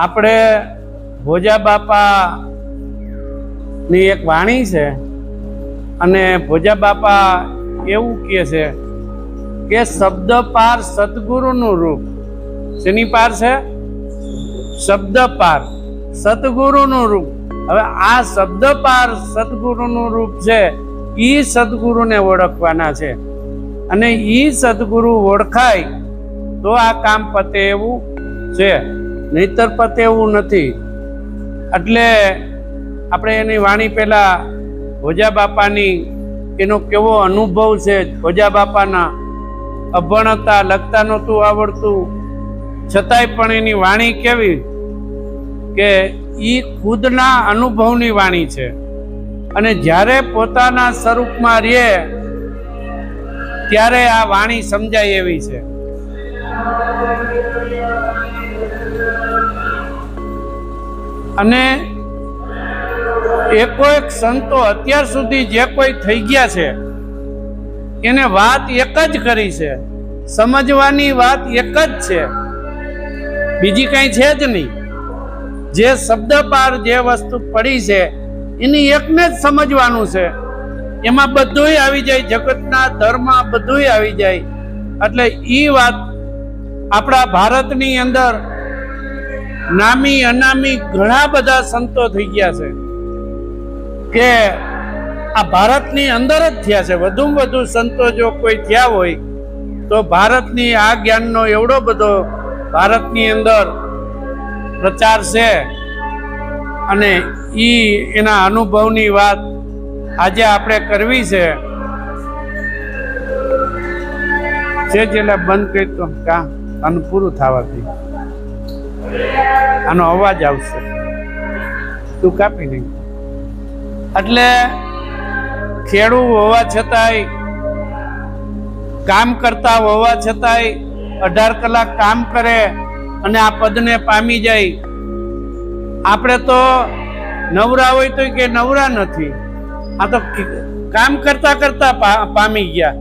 આપણે ભોજા બાપા ની એક વાણી છે અને ભોજા બાપા એવું કહે છે કે શબ્દ પાર સદગુરુનું રૂપ. શેની પાર છે? શબ્દ પાર સદગુરુનું રૂપ. હવે આ શબ્દ પાર સદગુરુનું રૂપ છે, ઈ સદગુરુને ઓળખવાના છે અને ઈ સદગુરુ ઓળખાય તો આ કામ પતે એવું છે, નહીતર પતે એવું નથી. એટલે આપણે એની વાણી પહેલા ભોજા બાપાની એનો કેવો અનુભવ છે. ભોજા બાપાના અભણતા, લખતા નહોતું આવડતું, છતાંય પણ એની વાણી કેવી કે ઈ ખુદના અનુભવની વાણી છે અને જ્યારે પોતાના સ્વરૂપમાં રહે ત્યારે આ વાણી સમજાય એવી છે. અને એકો એક સંતો અત્યાર સુધી જે કોઈ થઈ ગયા છે એને વાત એક જ કરી છે, સમજવાની વાત એક જ છે, બીજી કઈ છે જ નહીં. જે શબ્દ પાર જે વસ્તુ પડી છે એની એકને જ સમજવાનું છે. એમાં બધુંય આવી જાય, જગતના ધર્મ બધુંય આવી જાય. એટલે ઈ વાત આપણા ભારતની અંદર નામી અનામી ઘણા બધા સંતો થઈ ગયા છે કે આ ભારતની અંદર જ થયા છે. વધુમાં વધુ સંતો જો કોઈ થયા હોય તો ભારતની આ જ્ઞાનનો એવડો બધો ભારતની અંદર પ્રચાર છે અને ઈ એના અનુભવની વાત આજે આપણે કરવી છે. જેલા બંધ કરી તો કા આનું પૂરું થવાથી આનો અવાજ આવશે, તું કાપી નહીં. એટલે ખેડૂત હોવા છતાંય, કામ કરતા હોવા છતાંય 18 કલાક કામ કરે અને આ પદને પામી જાય. આપણે તો નવરા હોય તો કે નવરા નથી, આ તો કામ કરતા કરતા પામી ગયા.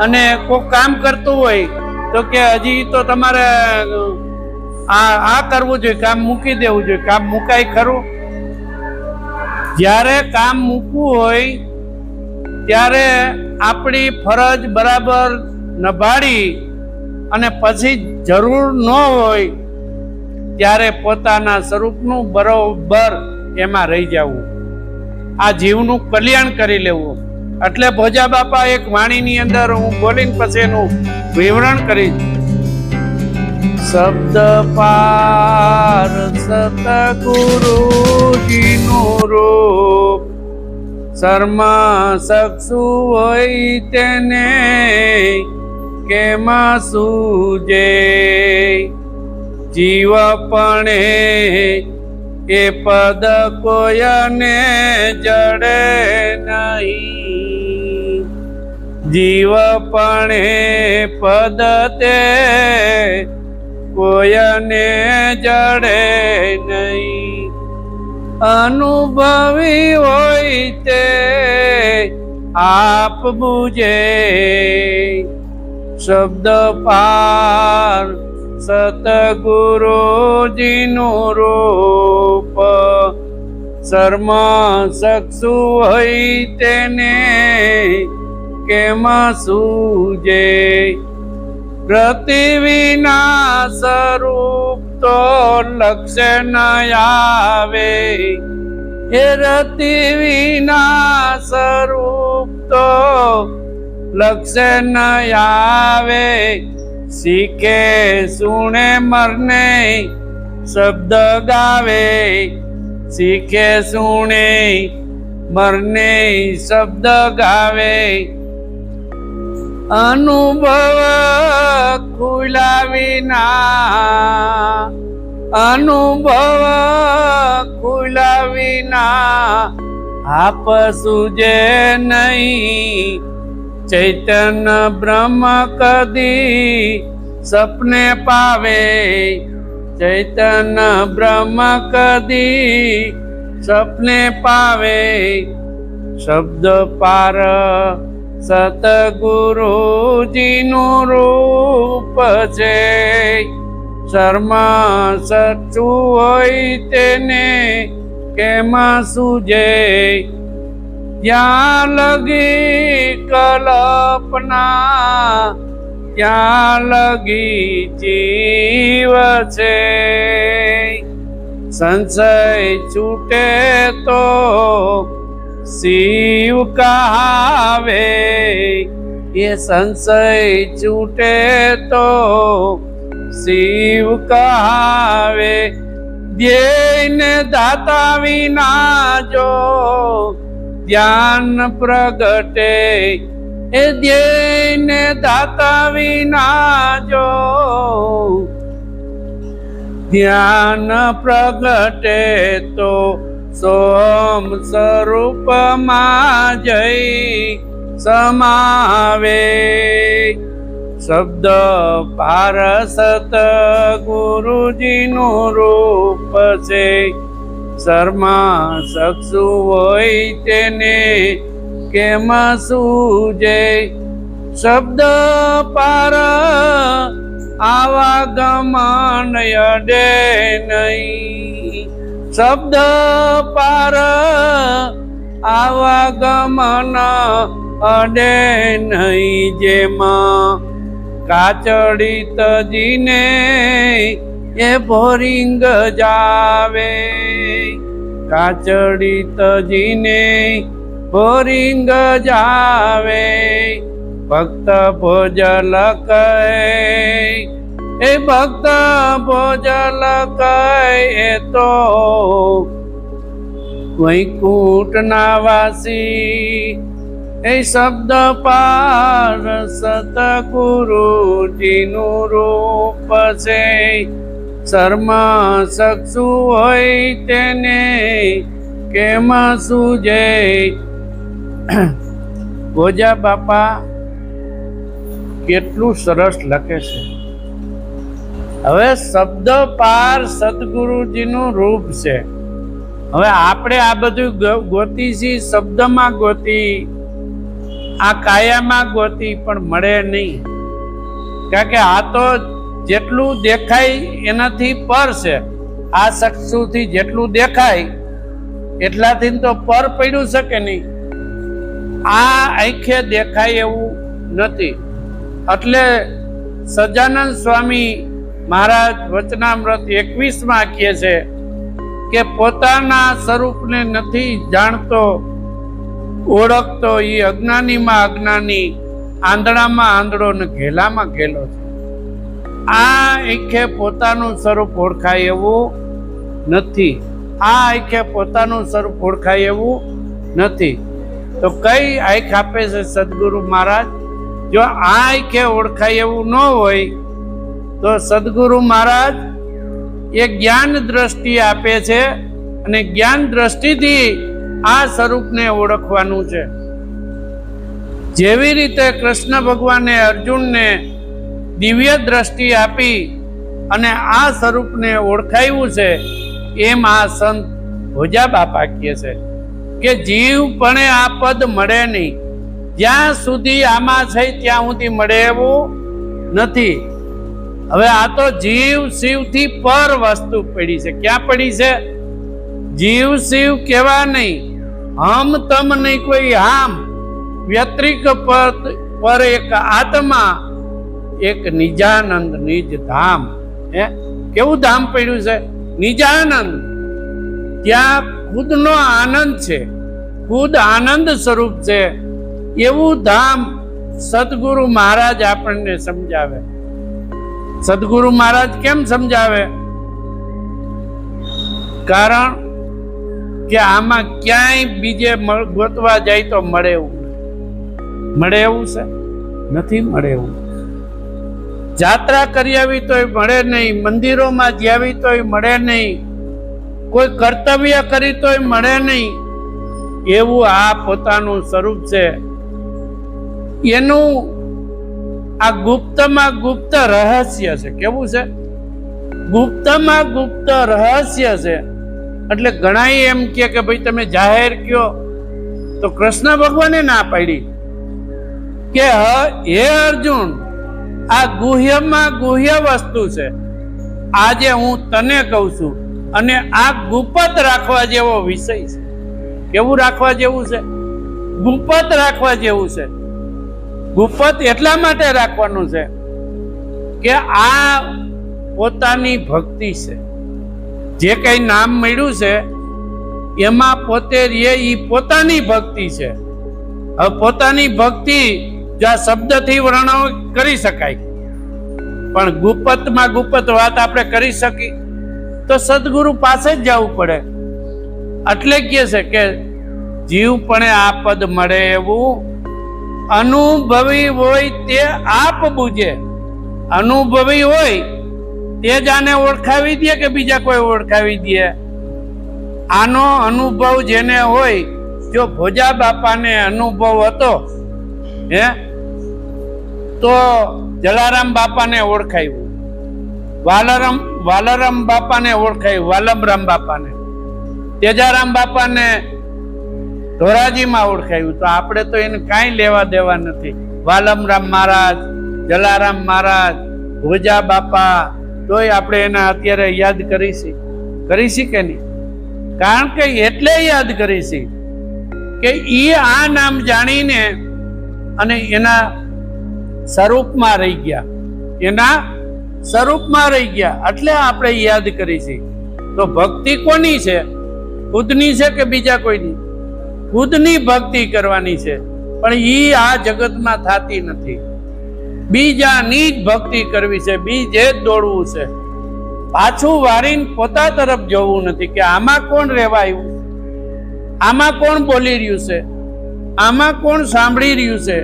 અને કોઈ કામ કરતું હોય તો કે હજી તો તમારે આ કરવું જોઈએ, કામ મૂકી દેવું જોઈએ. કામ મુકાય ખરું? જ્યારે કામ મૂકવું હોય ત્યારે આપણી ફરજ બરાબર નિભાડી અને પછી જરૂર ન હોય ત્યારે પોતાના સ્વરૂપનું બરોબર એમાં રહી જવું, આ જીવનું કલ્યાણ કરી લેવું. એટલે ભોજા બાપા એક વાણીની અંદર હું બોલીને પછી એનું વિવરણ કરીશ. શબ્દ પાર સતગુરુજીનું રૂપ, શર્મ સક્ષુ હોય તેને કેમાં સૂજે. જીવપણે એ પદ કોયને જડે નહીં. જીવપણે પદ તે કોયને જડે નહીં. અનુભવી હોય તે આપ બુજે. શબ્દ પાર સતગુરુજીનું રૂપ, શર્મ સક્ષુ હોય તેને કેમાં સૂજે. રતિ વિના સ્વરૂપ તો લક્ષ્ય ન આવે. એ રતિ વિના સ્વરૂપ તો લક્ષ્ય ન આવે. શીખે સુણે મરને શબ્દ ગાવે. શીખે સુણે મરને શબ્દ ગાવે. અનુભવ ખુલ્યા વિના, અનુભવ ખુલ્યા વિના આપ સૂજે નહીં. ચૈતન્ય બ્રહ્મ કદી સપને પાવે. ચૈતન્ય બ્રહ્મ કદી સપને પાવે. શબ્દ પાર સતગુરુજીનું રૂપ છે. શર્મ સચ્ચું હોય તેને કેમાં સૂજે, ત્યાં લગી કલ્પના ત્યાં લગી જીવ છે. સંશય છૂટે તો શિવ કહાવે, એ સંશય છૂટે તો શિવ કહાવે. ધ્યેયને દાતા વિના જો ધ્યાન પ્રગટે, એ ધ્યેયને દાતા વિના જો ધ્યાન પ્રગટે તો સોમ સ્વરૂપમાં જઈ સમાવે. શબ્દ પાર સતગુરુજીનું રૂપ છે. શર્મા સક્ષુ હોય તેને કેમ સૂજે, શબ્દ પાર આવાગમન અડે નહીં, શબ્દ પાર આવાગમન અડે નહીં. જેમાં કાચડી તજીને એ ભોરિંગ જાવે, કાચડી તજીને ભોરિંગ જાવે. ભક્ત ભોજલ કહે, એ ભક્ત ભોજલ કહે તો વૈકુંઠ ના વાસી. એ શબ્દ પાર સતગુરુજીનું રૂપ છે. શર્મ સક્ષુ હોય તેને કેમ સૂજે. ભોજા બાપા કેટલું સરસ લખે છે. હવે શબ્દ પાર સદગુરુજીનું રૂપ છે. હવે આપણે આ બધું ગોતી છીએ, શબ્દમાં ગોતી, આ કાયામાં ગોતી, પણ મળે નહીં. કારણ કે આ તો જેટલું દેખાય એનાથી પર છે. આ ચક્ષુથી જેટલું દેખાય એટલાથી તો પર પડ્યું શકે નહીં. આ આંખે દેખાય એવું નથી. એટલે સજાનંદ સ્વામી મહારાજ વચનામૃત 21માં કહે છે કે પોતાના સ્વરૂપને નથી જાણતો ઓળખતો એ અજ્ઞાનીમાં અજ્ઞાની, આંધળામાં આંધળો ને ઘેલામાં ઘેલો છે. આ આંખે પોતાનું સ્વરૂપ ઓળખાય એવું નથી. આ આંખે પોતાનું સ્વરૂપ ઓળખાય એવું નથી. તો કઈ આંખ આપે છે સદગુરુ મહારાજ? જો આ આંખે ઓળખાય એવું ન હોય તો સદગુરુ મહારાજ એ જ્ઞાન દ્રષ્ટિ આપે છે, અને જ્ઞાન દ્રષ્ટિથી આ સ્વરૂપને ઓળખવાનું છે. જેવી રીતે કૃષ્ણ ભગવાને અર્જુનને દિવ્ય દ્રષ્ટિ આપી અને આ સ્વરૂપને ઓળખાયું છે, એમ આ સંત ભોજા બાપા કહે છે કે જીવ પણ આ પદ મળે નહીં. જ્યાં સુધી આમાં છે ત્યાં સુધી મળે એવું નથી. હવે આ તો જીવ શિવથી પર વસ્તુ પડી છે. ક્યાં પડી છે? જીવ શિવ કેવા નહીં, હમ તમ નહીં કોઈ હામ. વ્યતિરિક પર એક આત્મા, એક નિજાનંદ નિજ ધામ. કેવું ધામ પડ્યું છે? નિજાનંદ. ત્યાં ખુદનો આનંદ છે, ખુદ આનંદ સ્વરૂપ છે. એવું ધામ સદગુરુ મહારાજ આપણને સમજાવે. સદગુરુ મહારાજ કેમ સમજાવે? કારણ કે આમાં ક્યાંય બીજે ગોતવા જાય તો મળે એવું, મળે એવું છે નથી, મળે એવું. જાત્રા કરી આવી તોય મળે નહીં, મંદિરોમાં જ્યાવી તોય મળે નહીં, કોઈ કર્તવ્ય કરી તોય મળે નહીં. એવું આ પોતાનું સ્વરૂપ છે. એનું આ ગુપ્તમાં ગુપ્ત રહસ્ય છે. કેવું છે? ગુપ્તમાં ગુપ્ત રહસ્ય છે. એટલે ઘણા એમ કે ભાઈ તમે જાહેર કયો, તો કૃષ્ણ ભગવાને ના પાડી કે હે અર્જુન, આ ગુહ્યમાં ગુહ્ય વસ્તુ છે, આજે હું તને કહું છું, અને આ ગુપ્ત રાખવા જેવો વિષય છે. કેવું રાખવા જેવું છે? ગુપ્ત રાખવા જેવું છે. ગુપ્ત એટલા માટે રાખવાનું છે કે આ પોતાની ભક્તિ છે. જે કઈ નામ મળ્યું છે એમાં પોતે રે એ પોતાની ભક્તિ છે. હવે પોતાની ભક્તિ જો આ શબ્દથી વર્ણન કરી શકાય, પણ ગુપ્તમાં ગુપ્ત વાત આપણે કરી શકી તો સદગુરુ પાસે જ જવું પડે. એટલે કહે છે કે જીવપણે આ પદ મળે એવું અનુભવી હોય તે આપ બુજે. અનુભવી હોય તે જ આને ઓળખાવી દે કે બીજા કોઈ ઓળખાવી દે? આનો અનુભવ જેને હોય, જો ભોજા બાપાને અનુભવ હતો તો જલારામ બાપાને ઓળખાયું, વાલરામ બાપાને ઓળખાયું, વાલમરામ બાપાને, તેજારામ બાપાને ધોરાજીમાં ઓળખાયું. તો આપણે તો એને કાંઈ લેવા દેવા નથી. વાલમરામ મહારાજ, જલારામ મહારાજ, ભોજા બાપા, તોય આપણે એના અત્યારે યાદ કરીશી કે નહીં? કારણ કે એટલે યાદ કરીશી કે એ આ નામ જાણીને અને એના સ્વરૂપમાં રહી ગયા, એના સ્વરૂપમાં રહી ગયા, એટલે આપણે યાદ કરીશી. તો ભક્તિ કોની છે? ખુદની છે કે બીજા કોઈની? ખુદની ભક્તિ કરવાની છે, પણ ઈ આ જગતમાં થતી નથી. બીજાની જ ભક્તિ કરવી છે, બીજે જ દોડવું છે. પાછું વારીને પોતા તરફ જોવું નથી કે આમાં કોણ રહેવાયું, આમાં કોણ બોલી રહ્યું છે, આમાં કોણ સાંભળી રહ્યું છે,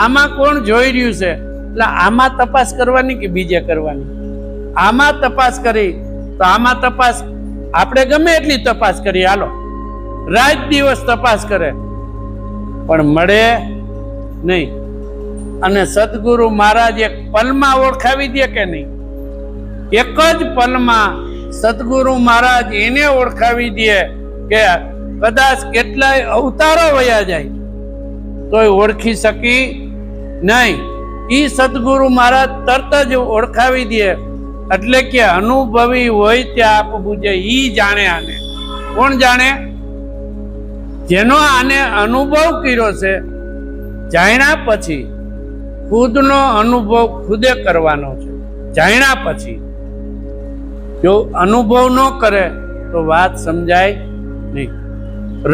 આમાં કોણ જોઈ રહ્યું છે. એટલે આમાં તપાસ કરવાની કે બીજે કરવાની? આમાં તપાસ કરી તો આમાં તપાસ આપણે ગમે એટલી તપાસ કરી, હાલો રાત દિવસ તપાસ કરે પણ મળે નહીં. અને સદગુરુ મહારાજ એક પલમાં ઓળખાવી દે કે નહીં? એક જ પલમાં સદગુરુ મહારાજ એને ઓળખાવી દે કે કદાચ કેટલાય અવતારો વયા જાય તોય ઓળખી શકી નહીં. ઈ સદગુરુ મહારાજ તરત જ ઓળખાવી દે. એટલે કે અનુભવી હોય ત્યાં આપ બુજે. ઈ જાણે આને. કોણ જાણે? જેનો આને અનુભવ કર્યો છે. જાણ્યા પછી ખુદનો અનુભવ ખુદે કરવાનો છે. જાણ્યા પછી જો અનુભવ ન કરે તો વાત સમજાય નહીં.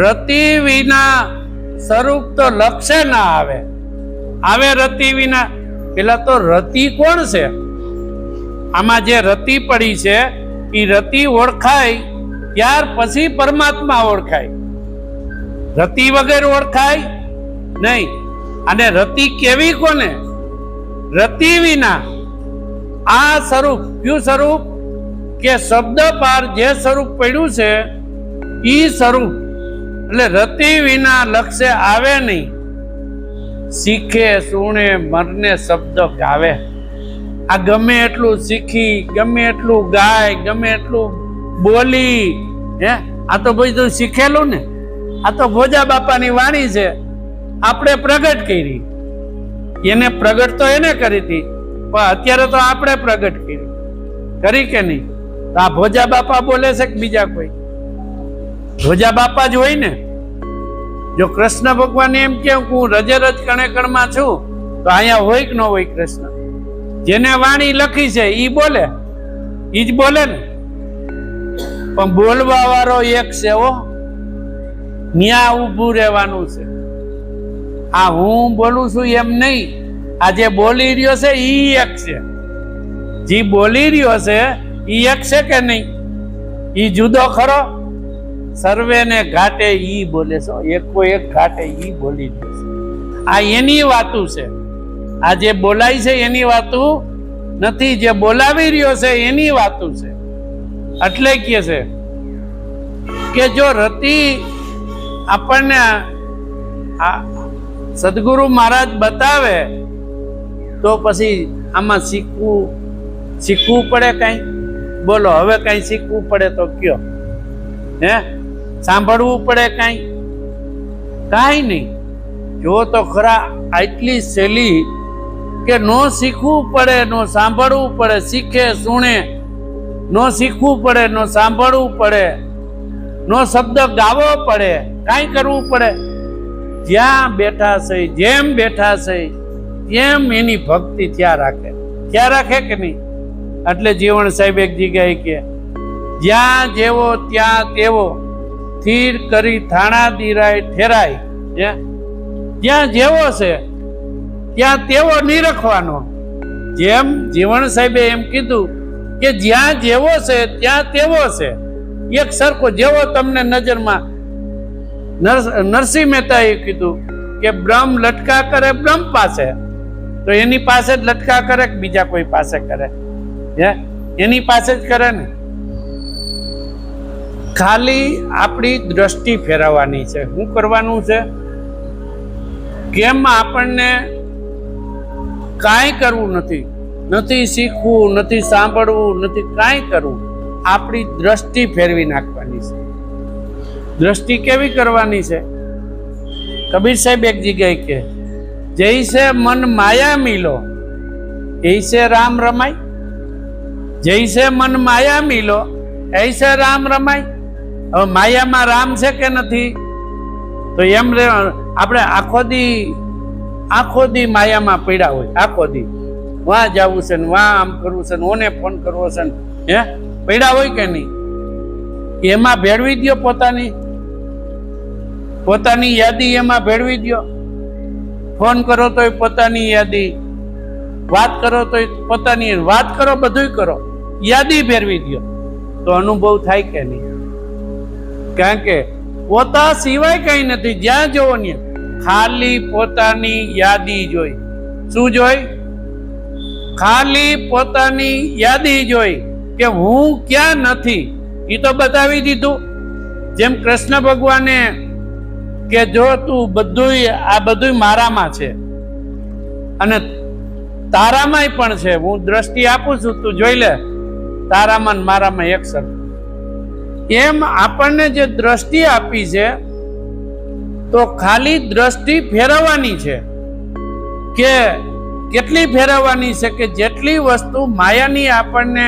રતિ વિના સ્વરૂપ તો લક્ષ્ય ના આવે રતિ વિના. પેલા તો રતિ કોણ છે? આમાં જે રતિ પડી છે એ રતિ ઓળખાય ત્યાર પછી પરમાત્મા ઓળખાય. રતિ વગર ઓળખાય નહીં. અને રતિ કેવી કોને? રતિ વિના આ સ્વરૂપ. કયું સ્વરૂપ? કે શબ્દ પાર જે સ્વરૂપ પડ્યું છે ઈ સ્વરૂપ. એટલે રતિ વિના લક્ષ્ય આવે નહીં. શીખે સુણે મરને શબ્દ ગાવે. આ ગમે એટલું શીખી, ગમે એટલું ગાય, ગમે એટલું બોલી, આ તો બધું શીખેલું ને. આ તો ભોજા બાપાની વાણી છે, આપણે પ્રગટ કરી. એને પ્રગટ તો એને કરી હતી, પણ અત્યારે તો આપણે પ્રગટ કરી કે નહીં? તો આ ભોજા બાપા બોલે છે કે બીજા કોઈ? ભોજા બાપા જ હોય ને. જો કૃષ્ણ ભગવાન એમ કે હું રજે રજ કણે કણમાં છું તો અહીંયા હોય કે ન હોય કૃષ્ણ? જેને વાણી લખી છે ઈ બોલે, ઈ જ બોલે ને. પણ બોલવા વાળો એક છે. ન્યા ઊભું રહેવાનું છે. આ હું બોલું છું એમ નહીં. આ જે બોલી રહ્યો છે ઈ એક છે. જે બોલી રહ્યો છે ઈ એક છે કે નહીં? ઈ જુદો ખરો? સર્વે ને ઘાટે ઈ બોલે છે. એકો એક ઘાટે ઈ બોલી રહ્યો છે. આ એની વાતું છે. આ જે બોલાય છે એની વાતું નથી. જે બોલાવી રહ્યો છે એની વાતું છે. એટલે કે છે કે જો રતિ આપણને સદગુરુ મહારાજ બતાવે તો પછી આમાં શીખવું પડે કઈ? બોલો હવે કઈ શીખવું પડે તો કયો? સાંભળવું પડે કઈ? કાંઈ નહીં. જો તો ખરા આટલી સહેલી કે નો શીખવું પડે, નો સાંભળવું પડે, શીખે સુણે, નો શીખવું પડે, નો સાંભળવું પડે, નો શબ્દ ગાવો પડે, કાંઈ કરવું પડે, જ્યાં બેઠા છે જેમ બેઠા છે એમ એની ભક્તિ ત્યાં રાખે કે નહીં? એટલે જીવણ સાહેબ એક જગ્યાએ કે જ્યાં જેવો ત્યાં તેવો સ્થિર કરી થાણા દીરાય ઠેરાય. જ્યાં જેવો છે ત્યાં તેવો નહીં રખવાનો. જેમ જીવણ સાહેબે એમ કીધું કે જ્યાં જેવો છે ત્યાં તેવો છે, એક સરખો જેવો તમને નજરમાં. નરસિંહ મહેતાએ કીધું કે બ્રહ્મ લટકા કરે બ્રહ્મ પાસે, તો એની પાસે જ લટકા કરે કે બીજા કોઈ પાસે કરે? એની પાસે જ કરે ને. ખાલી આપણી દ્રષ્ટિ ફેરવવાની છે. શું કરવાનું છે? કેમ આપણને કાંઈ કરવું નથી શીખવું, નથી સાંભળવું, નથી કાંઈ કરવું. આપણી દ્રષ્ટિ ફેરવી નાખવાની છે. દ્રષ્ટિ કેવી કરવાની છે? કબીર સાહેબ એક જગ્યાએ કે જૈસે મન માયા મિલો ऐसे राम रमाय, जैसे मन माया मिलो ऐसे राम रमाय. હવે માયામાં રામ છે કે નથી? તો એમ રે આપણે આખો દી માયામાં પડ્યા હોય. આખો દી વાં જવું છે ને વાં આમ કરવું છે ને ઓને ફોન કરવો છે ને પડ્યા હોય કે નહીં? એમાં ભેળવી દો પોતાની યાદી, એમાં ભેળવી દો. ફોન કરો તોય પોતાની યાદી, વાત કરો તોય પોતાની વાત કરો, બધુંય કરો, યાદી ભેળવી દો તો અનુભવ થાય કે નહીં? કારણ કે પોતા સિવાય કઈ નથી. જ્યાં જોવો ને ખાલી પોતાની યાદી જોઈ. શું જોઈ? ખાલી પોતાની યાદી જોઈ કે હું ક્યાં નથી એ તો બતાવી દીધું. જેમ કૃષ્ણ ભગવાને કે જો તું બધું મારામાં છે અને તારામાંય પણ છે, હું દ્રષ્ટિ આપું છું, તું જોઈ લે, તારામાં ને મારામાં એક સરખું. એમ આપણને જે દ્રષ્ટિ આપી છે તો ખાલી દ્રષ્ટિ ફેરવવાની છે. કે કેટલી ફેરવવાની છે? કે જેટલી વસ્તુ માયાની આપણને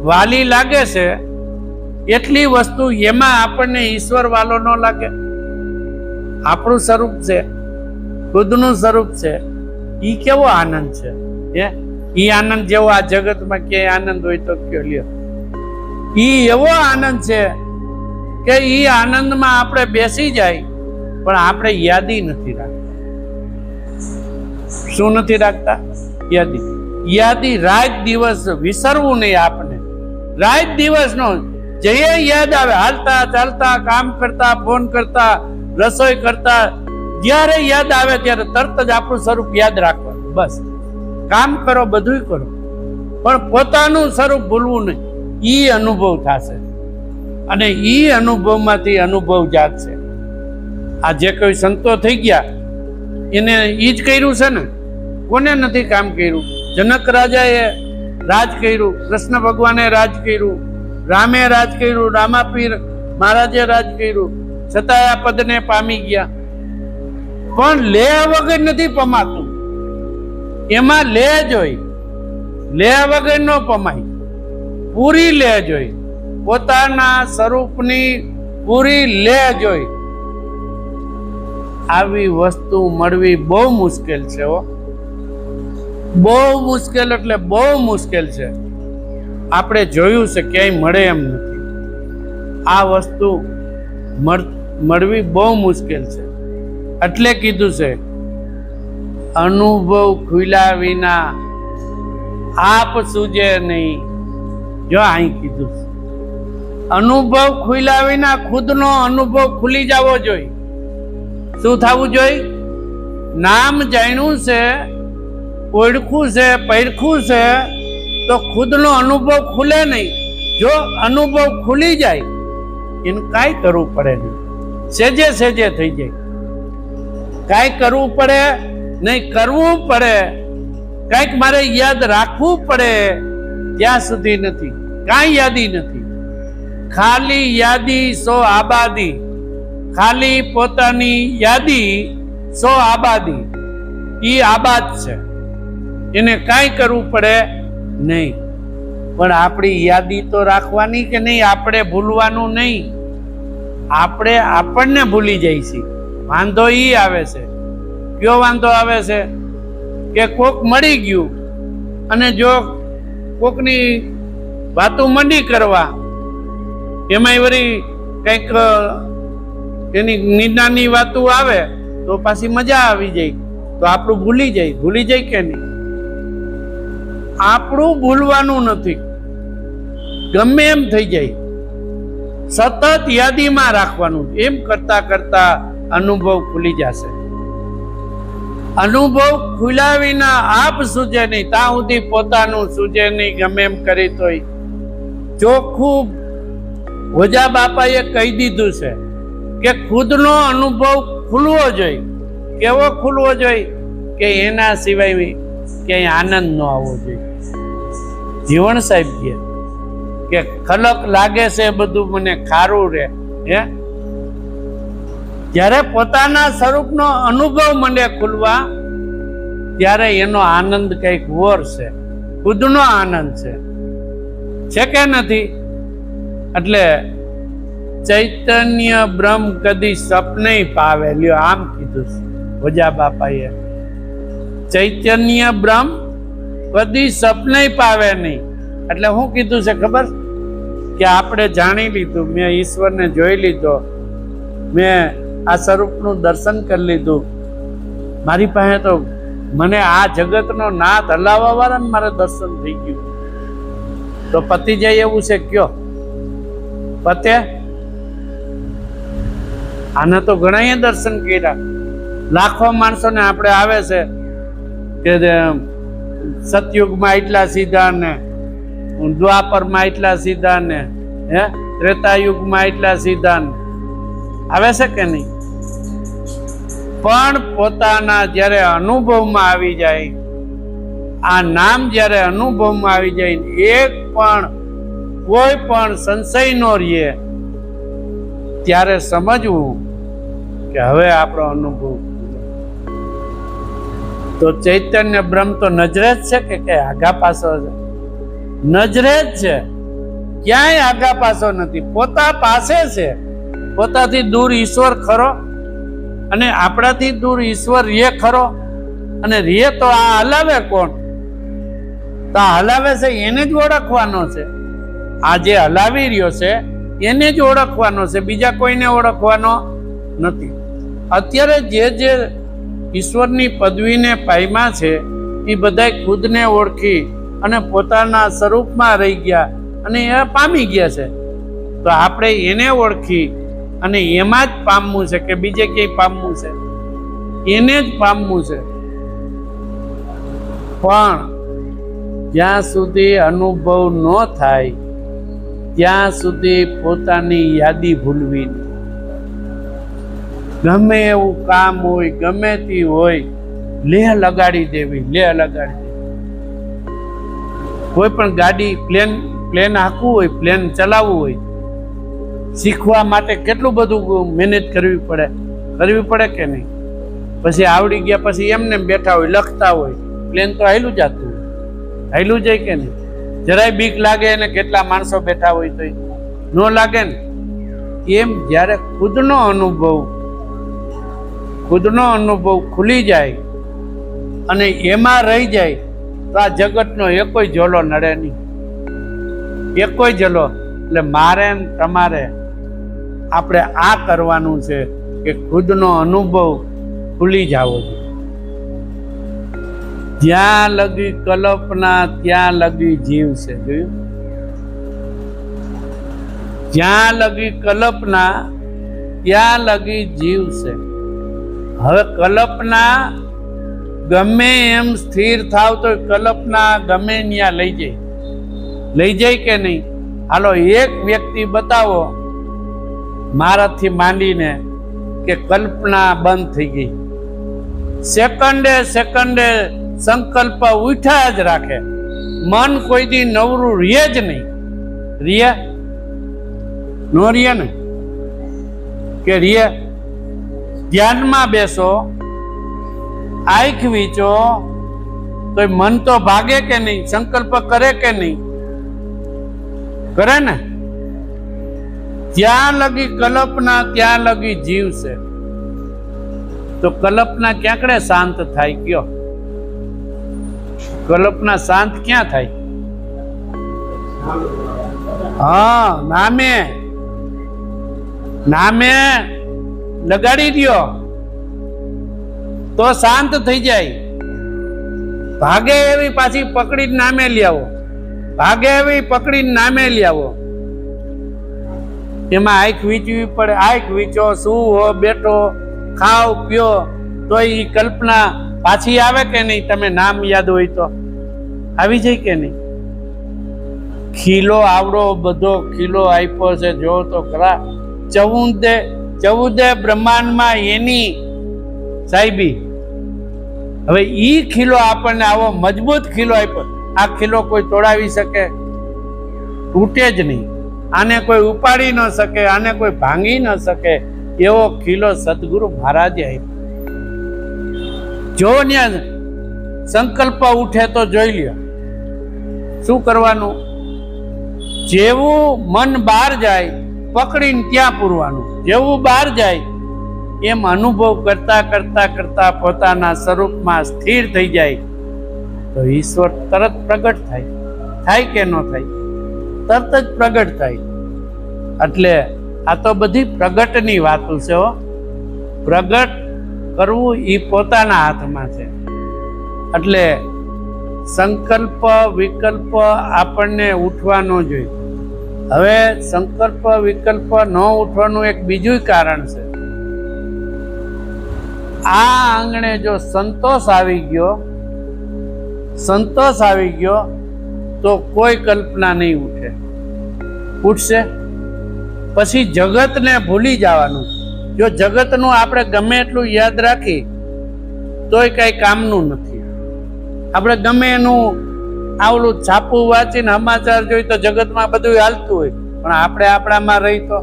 વાલી લાગે છે એટલી વસ્તુ એમાં આપણને ઈશ્વર વાલો ન લાગે. આપણું સ્વરૂપ છે, ખુદનું સ્વરૂપ છે, ઈ કેવો આનંદ છે? ઈ આનંદ જેવો આ જગતમાં ક્યાંય આનંદ હોય તો કયો લ્યો. ઈ એવો આનંદ છે કે ઈ આનંદમાં આપણે બેસી જાય પણ આપણે યાદી નથી રાખતા. શું નથી રાખતા? યાદી રાત દિવસ વિસરવું નહીં. આપણે રાત દિવસ નો જે યાદ આવે, હાલતા ચાલતા, કામ કરતા, ફોન કરતા, રસોઈ કરતા, જ્યારે યાદ આવે ત્યારે તરત જ આપણું સ્વરૂપ યાદ રાખવાનું. બસ કામ કરો, બધું કરો, પણ પોતાનું સ્વરૂપ ભૂલવું નહીં. ઈ અનુભવ થશે અને ઈ અનુભવમાંથી અનુભવ જાગશે. આ જે કોઈ સંતો થઈ ગયા એને ઈ જ કર્યું છે ને. કોને નથી કામ કર્યું? જનક રાજાએ રાજ કર્યું, કૃષ્ણ ભગવાને રાજ કર્યું, રામે રાજ કર્યું, રામાપીર મહારાજે રાજ કર્યું, છતાં આ પદને પામી ગયા. પણ લે વગર નથી પમાતું. એમાં લે જોઈ, લે વગર ન પમાય. પૂરી લે જોઈ, પોતાના સ્વરૂપની પૂરી લે જોઈ. આવી વસ્તુ મળવી બહુ મુશ્કેલ છે. બહુ મુશ્કેલ એટલે બહુ મુશ્કેલ છે. આપણે જોયું છે ક્યાંય મળે એમ નથી. આ વસ્તુ મળવી બહુ મુશ્કેલ છે. એટલે કીધું છે અનુભવ ખુલ્યા વિના આપ સૂજે નહીં. જો અહીં કીધું છે અનુભવ ખુલ્યા વિના ખુદનો અનુભવ ખુલી જવો જોઈએ. શું થવું જોઈએ? નામ જાણ્યું છે, ઓળખું છે, પરખું છે તો ખુદનો અનુભવ ખુલે નહીં. જો અનુભવ ખુલી જાય એને કાંઈ કરવું પડે નહીં, સેજે સેજે થઈ જાય. કાંઈ કરવું પડે નહીં, કરવું પડે, કાંઈક મારે યાદ રાખવું પડે ત્યાં સુધી નથી. કાંઈ યાદી નથી. ખાલી યાદી સો આબાદી. ખાલી પોતાની યાદી સો આબાદી, ઈ આબાદ છે, એને કાંઈ કરવું પડે નહીં. પણ આપણી યાદી તો રાખવાની કે નહીં? આપણે ભૂલવાનું નહીં. આપણે આપણને ભૂલી જાય છે. વાંધો ઈ આવે છે. કયો વાંધો આવે છે? કે કોક મળી ગયું અને જો કોકની વાતો મંડી કરવા, એમાં વળી કંઈક એની નિંદાની વાતો આવે તો પાછી મજા આવી જાય, તો આપણું ભૂલી જાય કે નહીં? આપણું ભૂલવાનું નથી, ગમે એમ થઈ જાય, સતત યાદીમાં રાખવાનું. એમ કરતા કરતા અનુભવ ખુલી જશે. અનુભવ ખુલ્યા વિના આપ સૂજે નહીં, ત્યાં સુધી પોતાનું સૂજે નહીં, ગમે એમ કરી તોય. ચોખ્ખું ભોજા બાપાએ કહી દીધું છે કે ખુદનો અનુભવ ખુલવો જોઈએ. કેવો ખુલવો જોઈએ? કે એના સિવાય ક્યાંય આનંદ ન આવવો જોઈએ. જીવણ સાહેબ કે ખલક લાગે છે બધું મને ખારું રે, હે? જ્યારે પોતાના સ્વરૂપનો અનુભવ મને ખુલવા, ત્યારે એનો આનંદ કઈક ઓર છે, ખુદનો આનંદ છે કે નથી? એટલે ચૈતન્ય બ્રહ્મ કદી સપને પાવે. લ્યો, આમ કીધું ભોજા બાપાએ, ચૈતન્ય બ્રહ્મ કદી સપને પાવે નહીં. એટલે શું કીધું છે ખબર? કે આપણે જાણી લીધું, મેં ઈશ્વરને જોઈ લીધો, મેં આ સ્વરૂપનું દર્શન કરી લીધું, મારી પાસે તો મને આ જગતનો નાથ હલાવવા વાળા મારે દર્શન થઈ ગયું, તો પતી જાય એવું છે? કયો પતે? આને તો ઘણા દર્શન કર્યા, લાખો માણસોને આપણે આવે છે કે સતયુગમાં એટલા સીધા ને, દ્વાપરમાં એટલા સીધા ને, હે, ત્રેતાયુગમાં એટલા સીધા ને આવે છે કે નહીં? પણ પોતાના જ્યારે અનુભવમાં આવી જાય, આ નામ જ્યારે અનુભવમાં આવી જાય, એક પણ કોઈ પણ સંશય નો રહે, ત્યારે સમજવું કે હવે આપણો અનુભવ. તો ચૈતન્ય બ્રહ્મ તો નજરે જ છે કે કઈ આગા પાછો છે? નજરે જ છે, ક્યાંય આગા પાછો નથી, પોતા પાસે છે. પોતાથી દૂર ઈશ્વર ખરો, અને આપણાથી દૂર ઈશ્વર રે ખરો? અને રે તો આ હલાવે કોણ? તો આ હલાવે છે એને જ ઓળખવાનો છે. આ જે હલાવી રહ્યો છે એને જ ઓળખવાનો છે, બીજા કોઈને ઓળખવાનો નથી. અત્યારે જે ઈશ્વરની પદવીને પામ્યા છે એ બધા ખુદને ઓળખી અને પોતાના સ્વરૂપમાં રહી ગયા અને એ પામી ગયા છે. તો આપણે એને ઓળખી અને એમાં જ પામવું છે કે બીજે ક્યાંય પામવું છે? એને જ પામવું છે. પણ જ્યાં સુધી અનુભવ ન થાય ત્યાં સુધી પોતાની યાદી ભૂલવી નહીં. ગમે એવું કામ હોય, ગમે તે હોય, લેહ લગાડી દેવી, લેહ લગાડી દેવી. કોઈ પણ ગાડી, પ્લેન હાંકવું હોય, પ્લેન ચલાવવું હોય, શીખવા માટે કેટલું બધું મહેનત કરવી પડે કે નહીં? પછી આવડી ગયા પછી એમને બેઠા હોય, લખતા હોય, પ્લેન તો હાલ્યું જતું હોય, હાલ્યું જાય કે નહીં? જરાય બીક લાગે અને કેટલા માણસો બેઠા હોય તો ન લાગે ને? એમ જ્યારે ખુદનો અનુભવ ખુલી જાય અને એમાં રહી જાય તો આ જગતનો એકોય ઝોલો નડે નહીં, એકોય ઝોલો. એટલે મારે ને તમારે આપણે આ કરવાનું છે કે ખુદનો અનુભવ ખુલી જવો જોઈએ. જ્યાં લગી કલ્પના ત્યાં લગી જીવ છે. જોયું? જ્યાં લગી કલ્પના ત્યાં લગી જીવ છે. હવે કલ્પના ગમે એમ સ્થિર થાવ તો કલ્પના ગમે ત્યાં લઈ જાય કે નહીં? હાલો, એક વ્યક્તિ બતાવો મારાથી માંડીને કે કલ્પના બંધ થઈ ગઈ, સેકન્ડે સંકલ્પ ઉઠ્યા જ રાખે, મન કોઈ દી નવરું રે જ નહીં. નો રે ને? કે ધ્યાનમાં બેસો આંખ વીંચો તો મન તો ભાગે કે નહીં? સંકલ્પ કરે કે નહીં? કરે ને? જ્યાં લગી કલ્પના ત્યાં લગી જીવ છે. તો કલ્પના ક્યાંકડે શાંત થાય? કયો, કલ્પના શાંત ક્યાં થાય? હા, નામે નામે લગાડી દ્યો તો શાંત થઈ જાય. ભાગે એવી પાછી પકડીને નામે લઈ આવો, ભાગે એવી પકડીને નામે લઈ આવો. એમાં આંખ વીંચવી પડે. આંખ વીંચો, સુવો, બેઠો, ખાઓ, પીઓ, તો એ કલ્પના પાછી આવે કે નહીં? તમે નામ યાદ હોય તો આવી જાય કે નહીં? ખીલો આવડો બધો ખીલો આપ્યો છે, જો તો ખરા. 14 બ્રહ્માંડમાં એની સાહેબી. હવે ઈ ખીલો આપણને આવો મજબૂત ખીલો આપ્યો. આ ખીલો કોઈ તોડાવી શકે? તૂટે જ નહીં. આને કોઈ ઉપાડી ન શકે, આને કોઈ ભાંગી ન શકે. એવો ખીલો સદગુરુ મહારાજે આપ્યો. જો ને સંકલ્પ ઉઠે તો જોઈ લ્યો શું કરવાનું. જેવું મન બહાર જાય પકડીને ત્યાં પૂરવાનું. જેવું બહાર જાય એમ અનુભવ કરતા કરતા કરતા પોતાના સ્વરૂપમાં સ્થિર થઈ જાય તો ઈશ્વર તરત પ્રગટ થાય. થાય કે ન થાય? તરત જ પ્રગટ થાય. એટલે આ તો બધી પ્રગટની વાતો છે. પ્રગટ કરવું એ પોતાના હાથમાં છે. એટલે સંકલ્પ વિકલ્પ આપણને ઉઠવાનો જોઈએ. હવે સંકલ્પ વિકલ્પ ન ઉઠવાનું એક બીજું કારણ છે. આ આંગણે જો સંતોષ આવી ગયો તો કોઈ કલ્પના નહીં ઉઠે. ઉઠશે પછી જગતને ભૂલી જવાનું. જો જગતનું આપણે ગમે એટલું યાદ રાખી તોય કઈ કામનું નથી. આપણે ગમે એનું આવલું છાપું વાંચીને સમાચાર જોઈ તો જગતમાં બધું હાલતું હોય, પણ આપણે આપણામાં રહી તો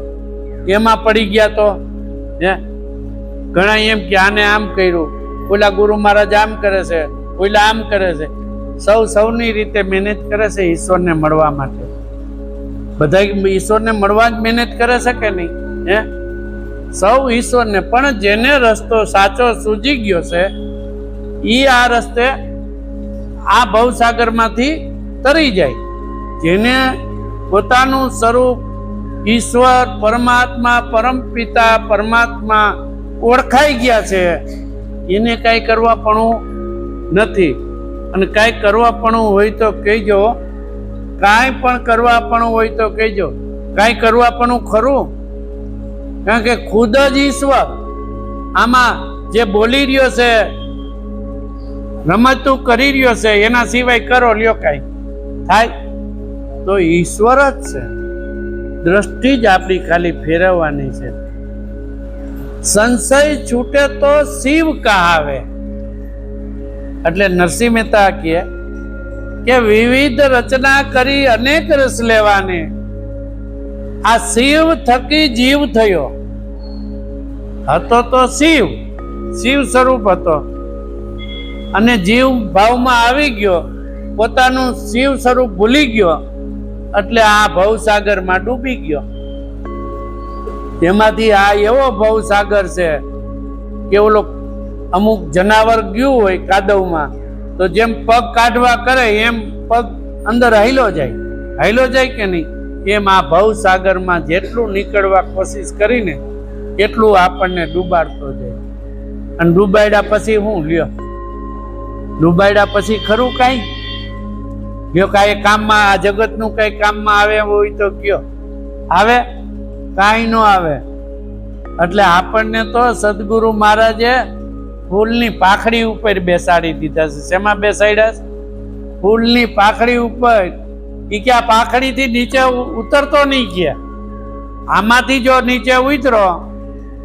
એમાં પડી ગયા તો ઘણા એમ કે આને આમ કર્યું, ઓલા ગુરુ મહારાજ આમ કરે છે, ઓલા આમ કરે છે. સૌની રીતે મહેનત કરે છે ઈશ્વરને મળવા માટે. બધા ઈશ્વરને મળવા જ મહેનત કરે છે કે નહીં? સૌ ઈશ્વરને, પણ જેને રસ્તો સાચો સૂજી ગયો છે ઈ આ રસ્તે આ ભવસાગરમાંથી તરી જાય. જેને પોતાનું સ્વરૂપ ઈશ્વર પરમાત્મા પરમપિતા પરમાત્મા ઓળખાઈ ગયા છે એને કાંઈ કરવાપણું નથી. અને કાંઈ કરવાપણું હોય તો કહેજો, કાંઈ પણ કરવાપણું હોય તો કહેજો. કાંઈ કરવાપણું ખરું? કારણ કે ખુદ જ ઈશ્વર આમાં જે બોલી રહ્યો છે, રમતું કરી રહ્યો છે, એના સિવાય કરો લ્યો કાંઈ થાય? તો ઈશ્વર જ છે. દ્રષ્ટિ જ આપણી ખાલી ફેરવવાની છે. સંશય છૂટે તો શિવ કહાવે. એટલે નરસિંહ મહેતા કહે કે વિવિધ રચના કરી અનેક રસ લેવાને આ શિવ થકી જીવ થયો. હતો તો શિવ સ્વરૂપ હતો અને જીવ ભાવમાં આવી ગયો, પોતાનું શિવ સ્વરૂપ ભૂલી ગયો એટલે આ ભવસાગરમાં ડૂબી ગયો. તેમાંથી આ એવો ભવસાગર છે કે ઓલો અમુક જનાવર ગયું હોય કાદવમાં તો જેમ પગ કાઢવા કરે એમ પગ અંદર હાઈલો જાય કે નહીં? એમ આ ભવસાગરમાં જેટલું નીકળવા કોશિશ કરીને એટલું આપણને ડૂબાડતો જાય. અને ડૂબાડ્યા પછી હું લ્યો, ડૂબાડ્યા પછી ખરું કાંઈ લ્યો? કાંઈ કામમાં આ જગતનું કાંઈ કામમાં આવે હોય તો કયો આવે? કાંઈ ન આવે. એટલે આપણને તો સદગુરુ મહારાજે ફૂલની પાખડી ઉપર બેસાડી દીધા છે. શેમાં બેસાડ્યા છે? ફૂલની પાખડી ઉપર. એ કે આ પાખડીથી નીચે ઉતરતો નહીં ગયા. આમાંથી જો નીચે ઉતરો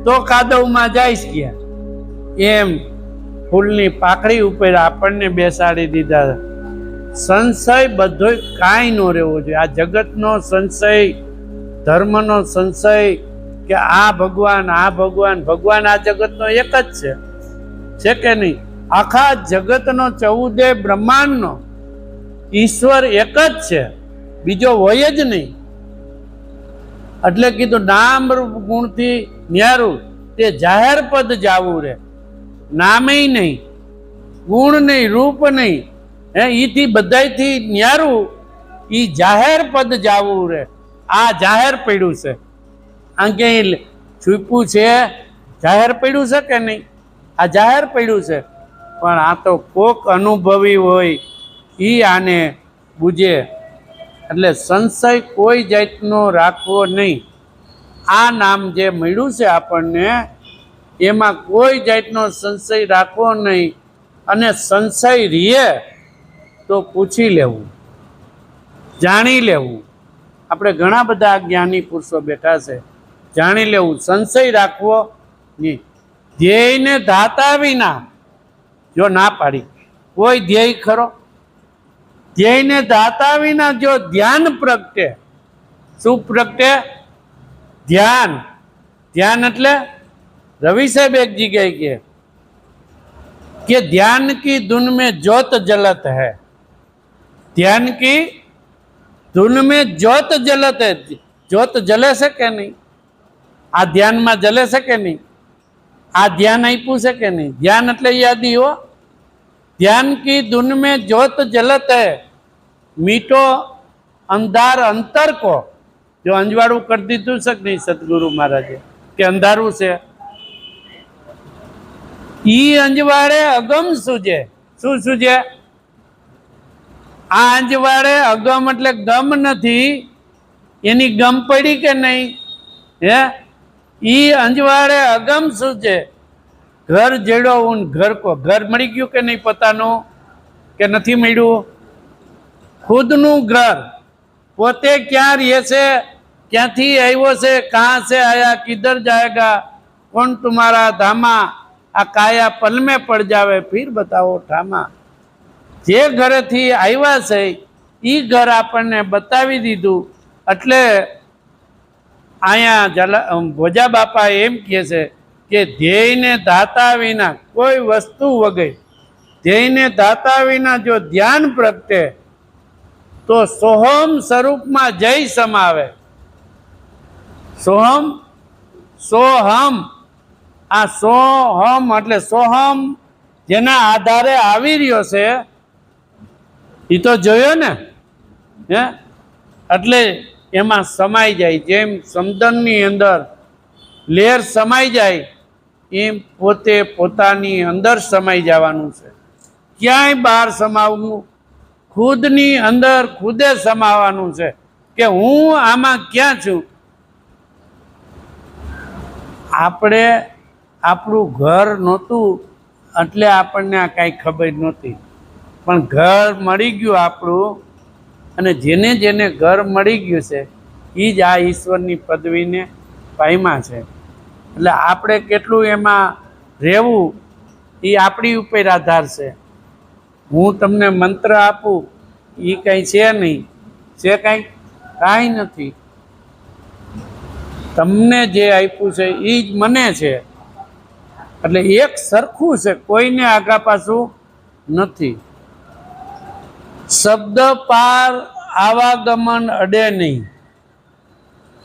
તો કાદવમાં જઈશ ગયા. એમ ફૂલની પાખડી ઉપર આપણને બેસાડી દીધા. સંશય બધો કાંઈ ન રહેવો જોઈએ. આ જગતનો સંશય, ધર્મનો સંશય કે આ ભગવાન ભગવાન આ જગતનો એક જ છે કે નહીં? આખા જગતનો 14 બ્રહ્માંડનો ઈશ્વર એક જ છે, બીજો હોય જ નહીં. એટલે કીધું નામ રૂપ ગુણથી ન્યારું તે જાહેર પદ જાવું રે. નામે નહીં, ગુણ નહીં, રૂપ નહીં, ઈથી બધાયથી ન્યારું ઈ જાહેર પદ જાવું રે. આ જાહેર પડ્યું છે, આ ક્યાંય છુપ્યું છે? જાહેર પડ્યું છે કે નહીં? આ જાહેર પડ્યું છે. પણ આ તો કોક અનુભવી હોય ઈ આને બુજે. એટલે સંશય કોઈ જાતનો રાખવો નહીં. આ નામ જે મળ્યું છે આપણને, એમાં કોઈ જાતનો સંશય રાખવો નહીં. અને સંશય રીએ તો પૂછી લેવું, જાણી લેવું. આપણે ઘણા બધા જ્ઞાની પુરુષો બેઠા છે, જાણી લેવું, સંશય રાખવો નહીં. ધ્યેયને ધાતા વિના જો ના પાડી, કોઈ ધ્યેય ખરો? ધ્યેયને ધાતા વિના જો ધ્યાન પ્રગટે. શું પ્રગટે? ધ્યાન. ધ્યાન એટલે રવિ સાહેબ એક જગ્યાએ કે ध्यान की धुन में ज्योत जलत है. ध्यान की धुन में ज्योत जलत है. ज्योत जले છે કે નહીં? આ ધ્યાનમાં જલે છે કે નહીં? આ ધ્યાન આપ્યું છે કે નહીં? ધ્યાન એટલે યાદી હો. ध्यान की धुन में ज्योत जलत है, मीठो अंधार अंतर को. जो अंजवाड़ू कर દીધું છે કે નહીં સદગુરુ મહારાજે કે અંધારું છે, ઈ અંજવાળે અગમ સૂજે. શું સૂજે? આ અંજવાળે અગમ એટલે ગમ નથી, એની ગમ પડી કે નહીં? હે, ઈ અંજવાળે અગમ સૂજે. ઘર જેડો ઉન ઘર કો. ઘર મળી ગયું કે નહીં પોતાનું, કે નથી મળ્યું? ખુદનું ઘર, પોતે ક્યાં રહે છે, ક્યાંથી આવ્યો છે, કહાં से आया, किधर जाएगा, कौन तुम्हारा धामा, આ કાયા પલ મેં પડ જાવે ફીર બતાવો ઠામા. જે ઘરેથી આવ્યા છે એ ઘર આપણને બતાવી દીધું. એટલે અહીંયા ભોજા બાપા એમ કહે છે કે ધ્યેયને ધાતા વિના કોઈ વસ્તુ વગર, ધ્યેયને ધાતા વિના જો ધ્યાન પ્રગટે તો સોહમ સ્વરૂપમાં જય સમાવે. સોહમ, સોહમ. આ સોહમ એટલે સોહમ જેના આધારે આવી રહ્યો છે એ તો જોયો ને. હે, એટલે એમાં સમાઈ જાય. જેમ સમદનની અંદર લેર સમાઈ જાય એમ પોતે પોતાની અંદર સમાઈ જવાનું છે. ક્યાંય બહાર સમાવવું, ખુદની અંદર ખુદે સમાવાનું છે કે હું આમાં ક્યાં છું. આપણે આપણું ઘર નહોતું એટલે આપણને આ કાંઈ ખબર નહોતી, પણ ઘર મળી ગયું આપણું. અને જેને જેને ઘર મળી ગયું છે એ જ આ ઈશ્વરની પદવીને પામ્યા છે. એટલે આપણે કેટલું એમાં રહેવું એ આપણી ઉપર આધાર છે. હું તમને મંત્ર આપું એ કંઈ છે નહીં, છે કાંઈ નથી. તમને જે આપ્યું છે એ જ મને છે. એટલે એક સરખું છે, કોઈને આગા પાછું નથી. શબ્દ પાર આવાગમન અડે નહીં.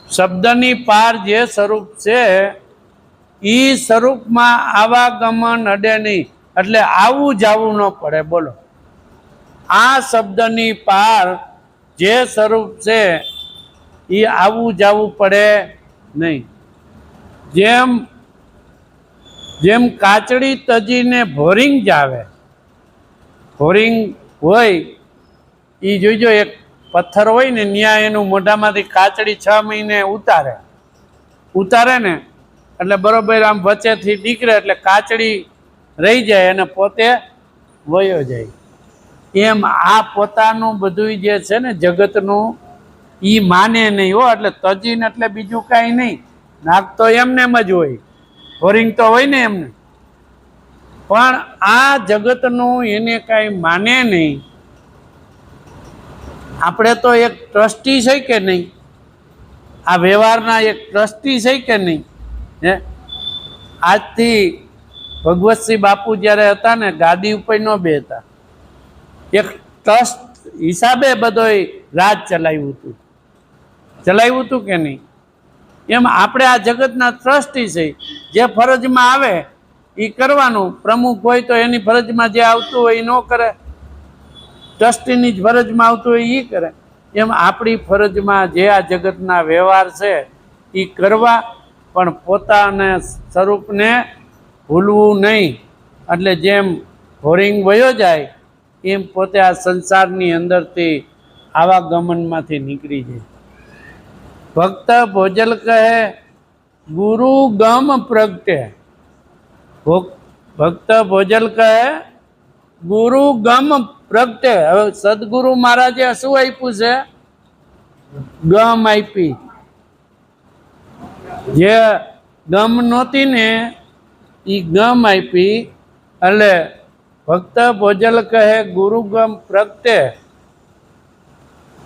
શબ્દની પાર જે સ્વરૂપ છે એ સ્વરૂપમાં આવાગમન અડે નહીં. એટલે આવું જવું ન પડે. બોલો, આ શબ્દની પાર જે સ્વરૂપ છે એ આવું જવું પડે નહીં. જેમ જેમ કાચડી તજીને ભોરિંગ જાવે. ભોરિંગ હોય એ જોઈજો, એક પથ્થર હોય ને ત્યાં એનું મોઢામાંથી કાચડી 6 મહિને ઉતારે ને એટલે બરોબર આમ વચ્ચેથી નીકળે એટલે કાચડી રહી જાય અને પોતે વયો જાય. એમ આ પોતાનું બધું જે છે ને જગતનું એ માને નહીં હો. એટલે તજીને એટલે બીજું કાંઈ નહીં, નાક તો એમને એમ જ હોય, ભોરિંગ તો હોય ને એમને. પણ આ જગતનું એને કાંઈ માને નહીં. આપણે તો એક ટ્રસ્ટી છે કે નહીં? આ વ્યવહારના એક ટ્રસ્ટી છે કે નહીં? હે, આજથી ભગવતસિંહ બાપુ જ્યારે હતા ને ગાદી ઉપર ન બેહતા, એક ટ્રસ્ટ હિસાબે બધોય રાજ ચલાવ્યું હતું કે નહીં? એમ આપણે આ જગતના ટ્રસ્ટી છે, જે ફરજમાં આવે એ કરવાનું. પ્રમુખ હોય તો એની ફરજમાં જે આવતું હોય એ ન કરે, ટ્રસ્ટીની જ ફરજમાં આવતું હોય એ કરે. એમ આપણી ફરજમાં જે આ જગતના વ્યવહાર છે એ કરવા, પણ પોતાના સ્વરૂપને ભૂલવું નહીં. એટલે જેમ હોરિંગ વયો જાય એમ પોતે આ સંસારની અંદરથી આવાગમનમાંથી નીકળી જાય. ભક્ત ભોજલ કહે ગુરુ ગમ પ્રગટે. ભક્ત ભોજલ કહે ગુરુ ગમ પ્રગટે. હવે સદગુરુ મહારાજે શું આપ્યું છે? ગમ આપી. જે ગમ નહોતી ને એ ગમ આપી. એટલે ભક્ત ભોજલ કહે ગુરુગમ પ્રગટે.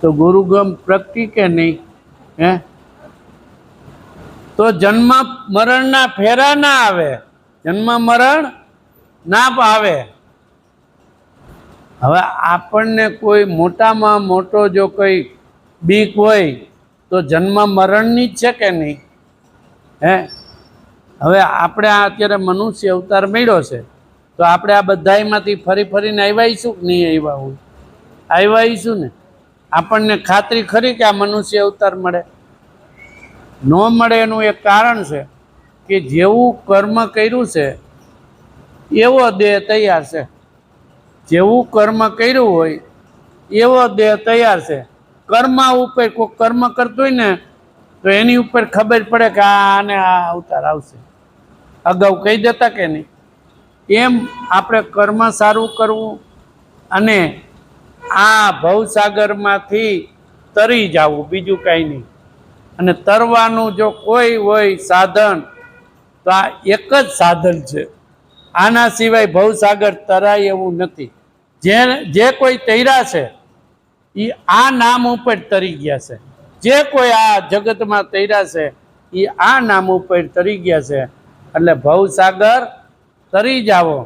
તો ગુરુગમ પ્રગટી કે નહીં? હે? તો જન્મ મરણના ફેરા ના આવે, જન્મ મરણ ના આવે. હવે આપણને કોઈ મોટામાં મોટો જો કોઈ બીક હોય તો જન્મ મરણની જ છે કે નહીં? હે? હવે આપણે આ અત્યારે મનુષ્ય અવતાર મળ્યો છે, તો આપણે આ બધામાંથી ફરી ફરીને આવ્યાઈશું કે નહીં આવ્યા હોય? આવ્યાઈશું ને. આપણને ખાતરી ખરી કે આ મનુષ્ય અવતાર મળે? ન મળે. એનું એક કારણ છે કે જેવું કર્મ કર્યું છે એવો દેહ તૈયાર છે. જેવું કર્મ કર્યું હોય એવો દેહ તૈયાર છે. કર્મ ઉપર કોઈ કર્મ કરતું હોય ને તો એની ઉપર ખબર પડે કે આને આ અવતાર આવશે. અગાઉ કહી દેતા કે નહીં? એમ આપણે કર્મ સારું કરવું અને આ ભવસાગરમાંથી તરી જવું, બીજું કાંઈ નહીં. અને તરવાનું જો કોઈ હોય સાધન તો આ એક જ સાધન છે. આના સિવાય ભવસાગર તરાય એવું નથી. જે કોઈ તૈરા છે એ આ નામ ઉપર તરી ગયા છે. જે કોઈ આ જગતમાં તૈરા છે એ આ નામ ઉપર તરી ગયા છે. એટલે ભવસાગર તરી જાવો.